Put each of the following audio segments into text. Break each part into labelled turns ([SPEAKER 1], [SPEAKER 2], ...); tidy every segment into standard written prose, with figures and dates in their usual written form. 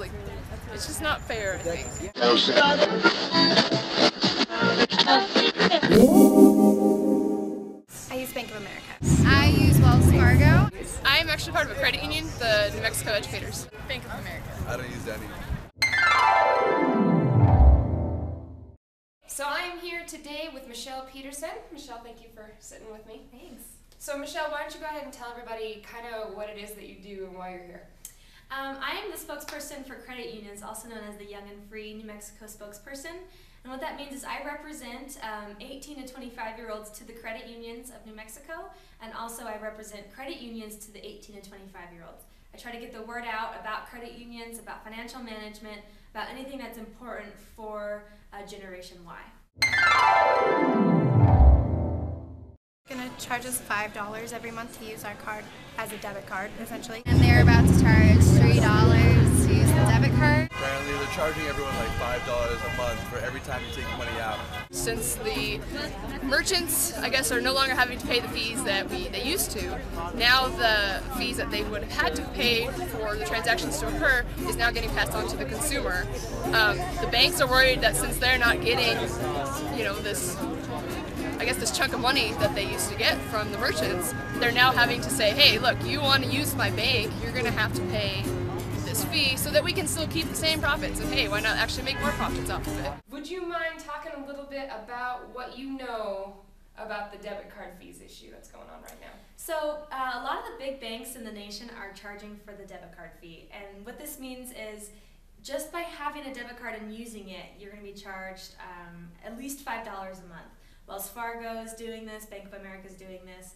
[SPEAKER 1] Like, it's just not fair, I think.
[SPEAKER 2] I use Bank of America.
[SPEAKER 3] I use Wells Fargo.
[SPEAKER 1] I'm actually part of a credit union, the New Mexico Educators. Bank of America.
[SPEAKER 4] I don't use any.
[SPEAKER 5] So I am here today with Michelle Peterson. Michelle, thank you for sitting with me.
[SPEAKER 2] Thanks.
[SPEAKER 5] So Michelle, why don't you go ahead and tell everybody kind of what it is that you do and why you're here.
[SPEAKER 6] I am the spokesperson for credit unions, also known as the Young and Free New Mexico spokesperson. And what that means is I represent 18 to 25-year-olds to the credit unions of New Mexico, and also I represent credit unions to the 18 to 25-year-olds. I try to get the word out about credit unions, about financial management, about anything that's important for Generation Y.
[SPEAKER 2] Gonna charge us $5 every month to use our card as a debit card, essentially.
[SPEAKER 3] And they're about to charge $3 to use the debit card.
[SPEAKER 4] Apparently they're charging everyone like $5 a month for every time you take money out.
[SPEAKER 1] Since the merchants, I guess, are no longer having to pay the fees that they used to, now the fees that they would have had to pay for the transactions to occur is now getting passed on to the consumer. The banks are worried that since they're not getting, this chunk of money that they used to get from the merchants, they're now having to say, hey, look, you want to use my bank, you're going to have to pay this fee so that we can still keep the same profits. And hey, why not actually make more profits off of it?
[SPEAKER 5] Would you mind talking a little bit about what you know about the debit card fees issue that's going on right now?
[SPEAKER 6] So a lot of the big banks in the nation are charging for the debit card fee. And what this means is just by having a debit card and using it, you're going to be charged at least $5 a month. Wells Fargo is doing this, Bank of America is doing this,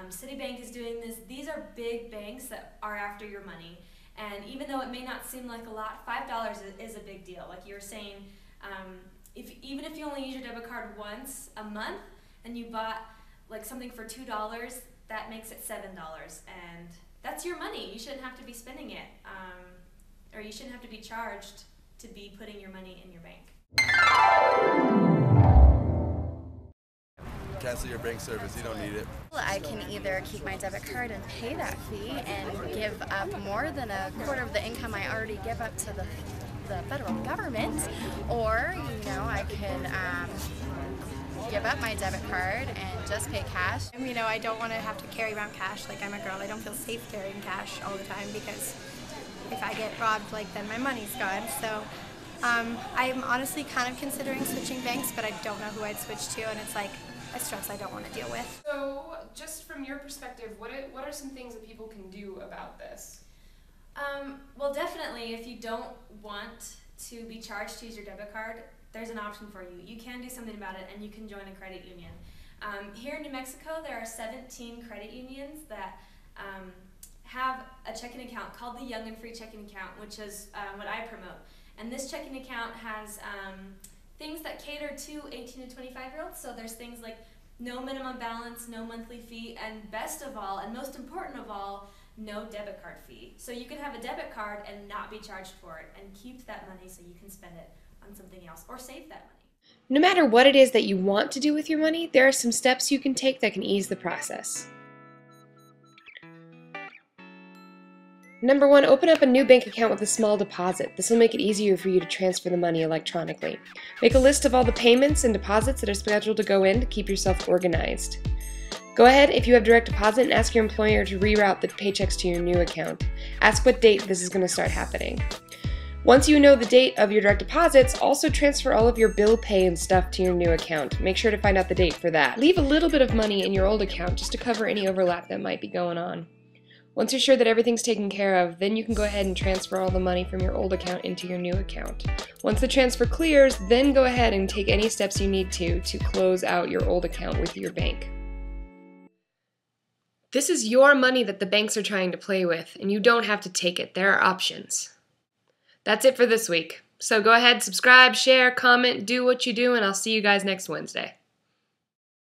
[SPEAKER 6] Citibank is doing this. These are big banks that are after your money. And even though it may not seem like a lot, $5 is a big deal. Like you were saying, even if you only use your debit card once a month and you bought like something for $2, that makes it $7. And that's your money. You shouldn't have to be spending it. Or you shouldn't have to be charged to be putting your money in your bank.
[SPEAKER 4] Cancel your bank service, you don't need it.
[SPEAKER 3] I can either keep my debit card and pay that fee and give up more than a quarter of the income I already give up to the federal government, or I can give up my debit card and just pay cash.
[SPEAKER 2] I don't want to have to carry around cash. Like, I'm a girl, I don't feel safe carrying cash all the time because if I get robbed, then my money's gone. So I'm honestly kind of considering switching banks, but I don't know who I'd switch to, and it's like a stress I don't want to deal with.
[SPEAKER 5] So, just from your perspective, what are some things that people can do about this?
[SPEAKER 6] Well, definitely, if you don't want to be charged to use your debit card, there's an option for you. You can do something about it, and you can join a credit union. Here in New Mexico, there are 17 credit unions that have a checking account called the Young and Free checking account, which is what I promote. And this checking account has things that cater to 18 to 25-year-olds. So there's things like no minimum balance, no monthly fee, and best of all, and most important of all, no debit card fee. So you can have a debit card and not be charged for it, and keep that money so you can spend it on something else or save that money.
[SPEAKER 7] No matter what it is that you want to do with your money, there are some steps you can take that can ease the process. Number 1, open up a new bank account with a small deposit. This will make it easier for you to transfer the money electronically. Make a list of all the payments and deposits that are scheduled to go in to keep yourself organized. Go ahead, if you have direct deposit, and ask your employer to reroute the paychecks to your new account. Ask what date this is going to start happening. Once you know the date of your direct deposits, also transfer all of your bill pay and stuff to your new account. Make sure to find out the date for that. Leave a little bit of money in your old account just to cover any overlap that might be going on. Once you're sure that everything's taken care of, then you can go ahead and transfer all the money from your old account into your new account. Once the transfer clears, then go ahead and take any steps you need to close out your old account with your bank. This is your money that the banks are trying to play with, and you don't have to take it. There are options. That's it for this week. So go ahead, subscribe, share, comment, do what you do, and I'll see you guys next Wednesday.